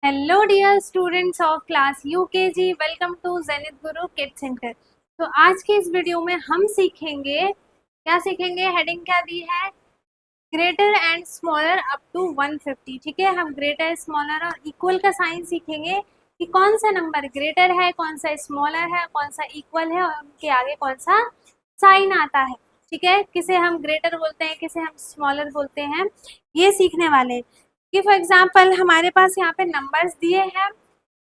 Hello dear students of class UKG, welcome to Zenith Guru kid centre. तो आज के इस वीडियो में हम सीखेंगे, क्या सीखेंगे, हेडिंग क्या दी है, greater and smaller up to 150। ठीक है, हम ग्रेटर, स्मॉलर और इक्वल का साइन सीखेंगे कि कौन सा नंबर ग्रेटर है, कौन सा स्मॉलर है, कौन सा इक्वल है और उनके आगे कौन सा साइन आता है। ठीक है, किसे हम ग्रेटर बोलते हैं, किसे हम स्मॉलर बोलते हैं, ये सीखने वाले हैं। कि फॉर एग्जाम्पल हमारे पास यहाँ पे नंबर्स दिए हैं,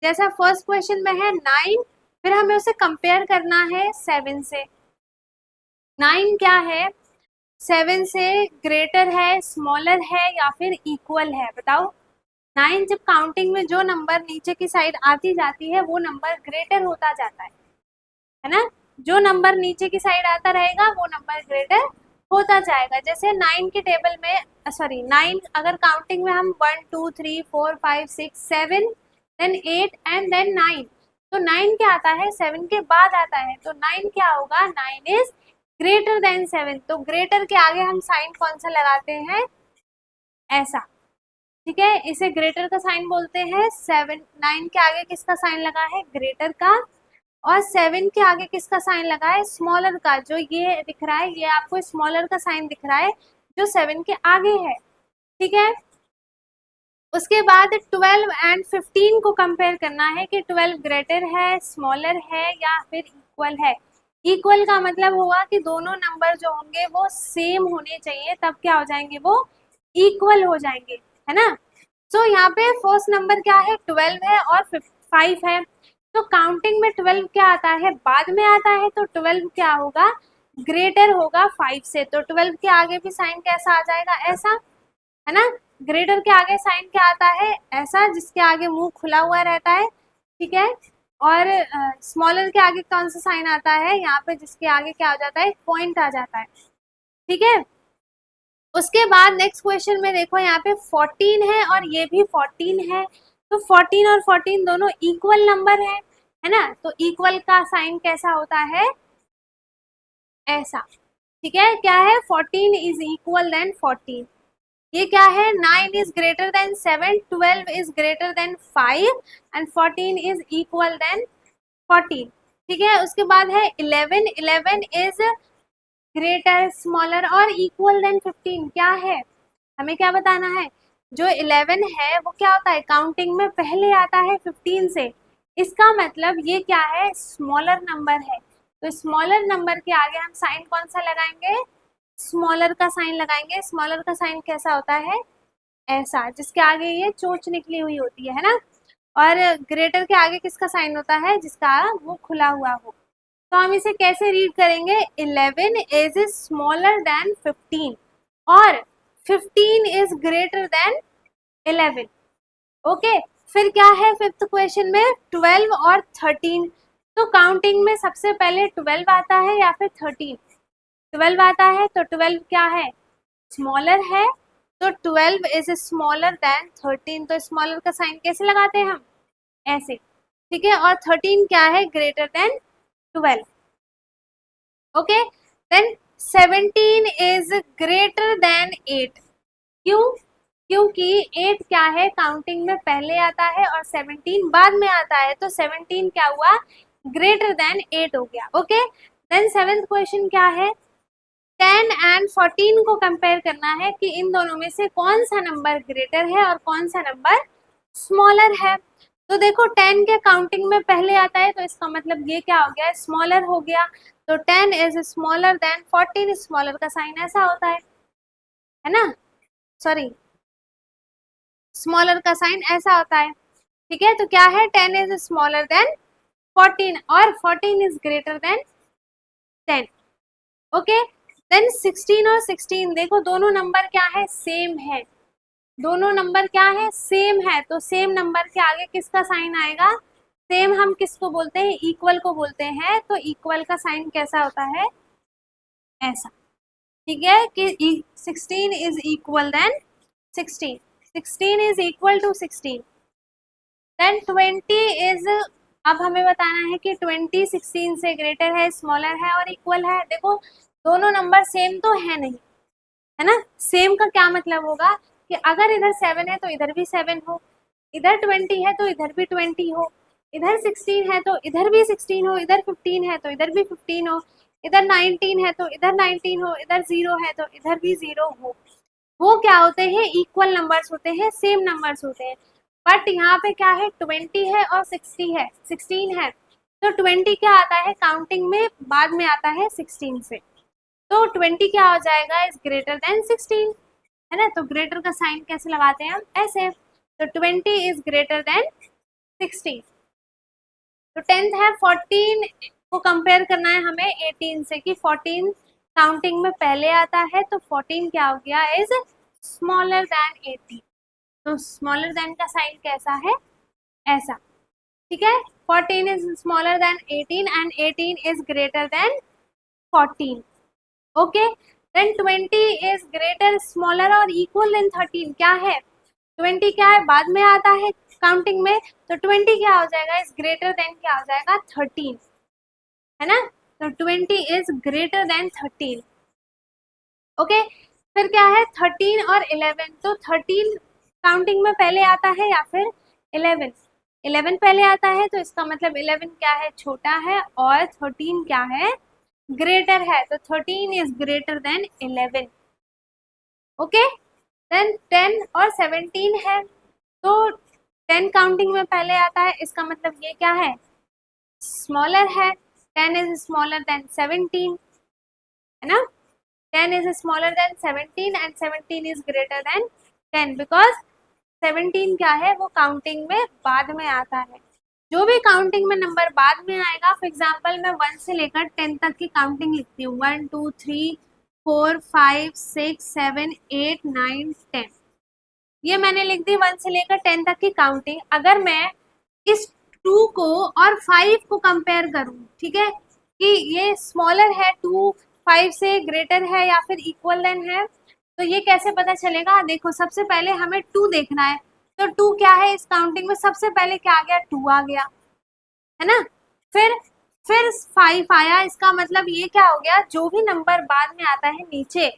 जैसा फर्स्ट क्वेश्चन में है 9, फिर हमें उसे कंपेयर करना है 7 से। 9 क्या है, 7 से ग्रेटर है, स्मॉलर है या फिर इक्वल है, बताओ। 9 जब काउंटिंग में जो नंबर नीचे की साइड आती जाती है वो नंबर ग्रेटर होता जाता है ना। जो नंबर नीचे की साइड आता रहेगा वो नंबर ग्रेटर होता जाएगा। जैसे 9 के टेबल में, सॉरी 9 अगर काउंटिंग में हम 1 2 3 4 5 6 7 देन 8 एंड देन 9, तो 9 क्या आता है, 7 के बाद आता है, तो 9 क्या होगा, 9 इज ग्रेटर देन 7। तो ग्रेटर के आगे हम साइन कौन सा लगाते हैं, ऐसा। ठीक है, इसे ग्रेटर का साइन बोलते हैं। 7 9 के आगे किसका साइन लगा है, ग्रेटर का, और 7 के आगे किसका साइन लगा है, स्मॉलर का। जो ये दिख रहा है, ये आपको स्मॉलर का साइन दिख रहा है जो 7 के आगे है। ठीक है, उसके बाद 12 एंड 15 को कंपेयर करना है कि 12 ग्रेटर है, स्मॉलर है या फिर इक्वल है। इक्वल का मतलब हुआ कि दोनों नंबर जो होंगे वो सेम होने चाहिए, तब क्या हो जाएंगे, वो इक्वल हो जाएंगे, है ना। सो यहाँ पे फर्स्ट नंबर क्या है, 12 है और 5 है। तो काउंटिंग में 12 क्या आता है, बाद में आता है, तो 12 क्या होगा, ग्रेटर होगा 5 से। तो 12 के आगे भी साइन कैसा आ जाएगा, ऐसा, है ना। ग्रेटर के आगे साइन क्या आता है, ऐसा, जिसके आगे मुंह खुला हुआ रहता है। ठीक है, और स्मॉलर के आगे कौन सा साइन आता है, यहाँ पे जिसके आगे क्या हो जाता है, पॉइंट आ जाता है। ठीक है, उसके बाद नेक्स्ट क्वेश्चन में देखो, यहाँ पे 14 है और ये भी 14 है। तो 14 और 14 दोनों इक्वल नंबर है ना। तो इक्वल का साइन कैसा होता है, ऐसा। ठीक है, क्या है, 14 इज इक्वल देन 14। ये क्या है, 9 is greater than 7, 12 is greater than 5 and 14 is equal than 14। ठीक है, उसके बाद है 11, 11 इज ग्रेटर, स्मॉलर और इक्वल देन 15। क्या है, हमें क्या बताना है, जो 11 है वो क्या होता है, काउंटिंग में पहले आता है 15 से। इसका मतलब ये क्या है, स्मॉलर नंबर है। तो स्मॉलर नंबर के आगे हम साइन कौन सा लगाएंगे, स्मॉलर का साइन लगाएंगे। स्मॉलर का साइन कैसा होता है, ऐसा, जिसके आगे ये चोंच निकली हुई होती है ना। और ग्रेटर के आगे किसका साइन होता है, जिसका मुंह खुला हुआ हो। तो हम इसे कैसे रीड करेंगे, 11 इज स्मॉलर देन 15 और 15 इज ग्रेटर देन 11। ओके, फिर क्या है फिफ्थ क्वेश्चन में, 12 और 13। तो काउंटिंग में सबसे पहले 12 आता है या फिर 13, 12 आता है। तो 12 क्या है, स्मॉलर है, तो 12 इज स्मॉलर देन 13। तो स्मॉलर का साइन कैसे लगाते हैं हम, ऐसे। ठीक है, और 13 क्या है, greater than 12। Okay, then 17 is greater than 8। क्यों, क्योंकि 8 क्या है, काउंटिंग में पहले आता है और 17 बाद में आता है। तो 17 क्या हुआ, ग्रेटर देन 8 हो गया। ओके, देन सेवेंथ क्वेश्चन क्या है, 10 एंड 14 को कंपेयर करना है कि इन दोनों में से कौन सा नंबर ग्रेटर है और कौन सा नंबर स्मॉलर है। तो देखो 10 के काउंटिंग में पहले आता है, तो इसका मतलब ये क्या हो गया, स्मॉलर हो गया। तो 10 इज स्मॉलर देन 14, स्मॉलर का साइन ऐसा होता है ना, सॉरी, स्मॉलर का साइन ऐसा होता है। ठीक है, तो क्या है, 10 इज स्मॉलर देन 14 और 14 is greater than 10। Okay, then 16 और 16, देखो दोनों नंबर क्या है, सेम है। दोनों नंबर क्या है, सेम है। तो सेम नंबर के आगे किसका साइन आएगा, सेम हम किसको बोलते हैं, इक्वल को बोलते हैं। तो इक्वल का साइन कैसा होता है, ऐसा। ठीक है, कि 16 is equal than 16, 16 is equal to 16। Then 20 is, अब हमें बताना है कि 20 16 से ग्रेटर है, स्मॉलर है और इक्वल है। देखो दोनों नंबर सेम तो है नहीं, है ना। सेम का क्या मतलब होगा कि अगर इधर 7 है तो इधर भी 7 हो, इधर 20 है तो इधर भी 20 हो, इधर 16 है तो इधर भी 16 हो, इधर 15 है तो इधर भी 15 हो, इधर 19 है तो इधर 19 हो, इधर 0 है तो इधर भी 0 हो। वो क्या होते हैं, इक्वल नंबर्स होते हैं, सेम नंबर्स होते हैं। बट यहाँ पे क्या है, 20 है और 16 है, तो 20 क्या आता है काउंटिंग में, बाद में आता है 16 से, तो 20 क्या हो जाएगा, इज ग्रेटर देन 16, है ना। तो ग्रेटर का साइन कैसे लगाते हैं हम, ऐसे। तो 20 इज ग्रेटर देन 16। तो 10th है 14 को कंपेयर करना है हमें 18 से, कि 14 काउंटिंग में पहले आता है, तो 14 क्या हो गया, इज स्मॉलर देन 18। तो स्मॉलर देन का साइन कैसा है, ऐसा, ठीक है। 14 is smaller than 18 and 18 is greater than 14। Okay, then 20 is greater, smaller और इक्वल देन 13, क्या है, 20 क्या है, बाद में आता है काउंटिंग में, तो 20 क्या हो जाएगा, इज ग्रेटर देन क्या हो जाएगा, 13, है ना। तो 20 इज ग्रेटर देन 13। ओके, फिर क्या है 13 और 11, तो 13 काउंटिंग में पहले आता है या फिर 11, 11 पहले आता है, तो इसका मतलब 11 क्या है, छोटा है, और 13 क्या है, ग्रेटर है, तो 13 is greater than 11। Okay, then 10 और 17 है, तो 10 काउंटिंग में पहले आता है, इसका मतलब ये क्या है, स्मॉलर है, 10 इज स्मॉलर देन 17, है ना। 10 is smaller than 17 and 17 is greater than 10 because 17 क्या है, वो काउंटिंग में बाद में आता है। जो भी काउंटिंग में नंबर बाद में आएगा, फॉर एग्जांपल मैं 1 से लेकर 10 तक की काउंटिंग लिखती हूँ, 1 2 3 4 5 6 7 8 9 10, ये मैंने लिख दी 1 से लेकर 10 तक की काउंटिंग। अगर मैं इस 2 को और 5 को कंपेयर करूँ, ठीक है, कि ये स्मॉलर है 2 5 से ग्रेटर है या फिर इक्वल देन है, तो ये कैसे पता चलेगा, देखो सबसे पहले हमें 2 देखना है, तो 2 क्या है, इस काउंटिंग में सबसे पहले क्या आ गया, 2 आ गया, है ना। फिर 5 आया, इसका मतलब ये क्या हो गया, जो भी नंबर बाद में आता है नीचे,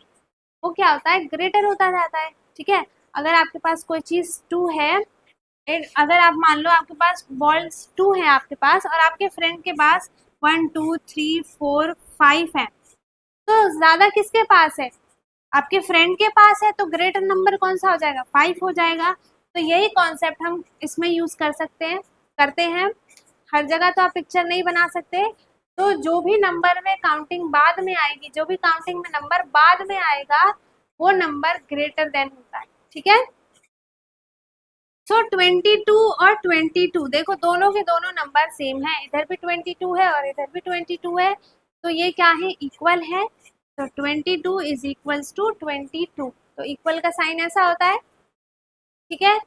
वो क्या होता है, ग्रेटर होता जाता है, ठीक है। अगर आपके पास कोई चीज 2 है, अगर आप मान लो आपके पास बॉल्स 2 है आपके पास, और आपके फ्रेंड के पास 1 2 3 4 5 है, तो ज्यादा किसके पास है, आपके फ्रेंड के पास है, तो ग्रेटर नंबर कौन सा हो जाएगा, 5 हो जाएगा। तो यही कॉन्सेप्ट हम इसमें यूज कर सकते हैं, करते हैं। हर जगह तो आप पिक्चर नहीं बना सकते, तो जो भी नंबर में काउंटिंग बाद में आएगी, जो भी काउंटिंग में नंबर बाद में आएगा, वो नंबर ग्रेटर देन होता है, ठीक है। सो 22 और 22, देखो दोनों के दोनों नंबर सेम है, इधर भी 22 है और इधर भी 22 है, तो ये क्या है, इक्वल है। तो 22 इज इक्वल्स टू 22, तो इक्वल का साइन ऐसा होता है, ठीक है।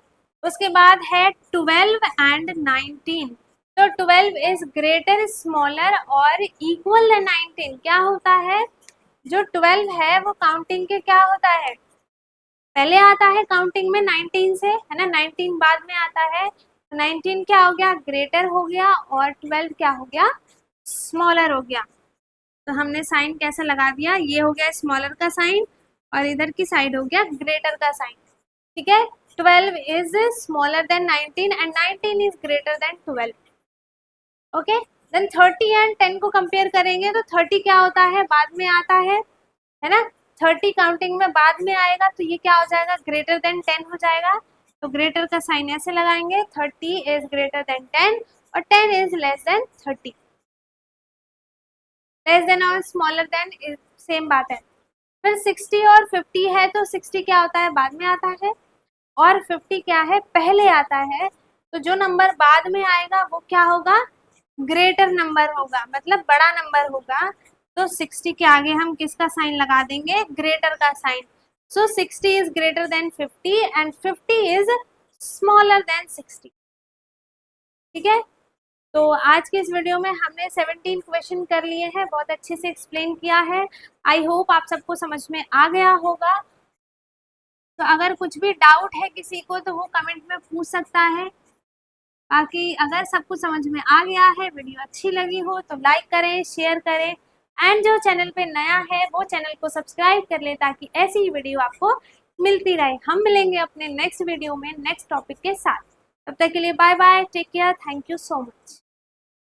उसके बाद है 12 एंड 19, तो 12 इज ग्रेटर स्मॉलर और इक्वल 19, क्या होता है, जो 12 है वो काउंटिंग के क्या होता है, पहले आता है काउंटिंग में 19 से, है ना, 19 बाद में आता है, तो 19 क्या हो गया, ग्रेटर हो गया, और 12 क्या हो गया, स्मॉलर हो गया। तो हमने साइन कैसे लगा दिया, ये हो गया स्मॉलर का साइन, और इधर की साइड हो गया ग्रेटर का साइन, ठीक है। 12 is smaller than 19 and 19 is greater than 12। Okay, then 30 and 10 को कंपेयर करेंगे, तो 30 क्या होता है, बाद में आता है ना। 30 काउंटिंग में बाद में आएगा, तो ये क्या हो जाएगा, ग्रेटर देन 10 हो जाएगा। तो ग्रेटर का साइन ऐसे लगाएंगे, 30 इज ग्रेटर देन 10 और 10 is less than 30। Less than और स्मॉलर देन सेम बात है। फिर 60 और 50 है, तो 60 क्या होता है, बाद में आता है, और 50 क्या है, पहले आता है। तो जो नंबर बाद में आएगा वो क्या होगा, ग्रेटर नंबर होगा, मतलब बड़ा नंबर होगा। तो 60 के आगे हम किसका साइन लगा देंगे, ग्रेटर का sign. So 60 is greater than 50 and 50 is smaller than 60, ठीक है। तो आज के इस वीडियो में हमने 17 क्वेश्चन कर लिए हैं, बहुत अच्छे से एक्सप्लेन किया है। आई होप आप सबको समझ में आ गया होगा। तो अगर कुछ भी डाउट है किसी को, तो वो कमेंट में पूछ सकता है। बाकी अगर सब कुछ समझ में आ गया है, वीडियो अच्छी लगी हो तो लाइक करें, शेयर करें, एंड जो चैनल पे नया है वो चैनल को सब्सक्राइब कर ले, ताकि ऐसी ही वीडियो आपको मिलती रहे। हम मिलेंगे अपने नेक्स्ट वीडियो में नेक्स्ट टॉपिक के साथ। तब तक के लिए bye bye, take care, thank you so much.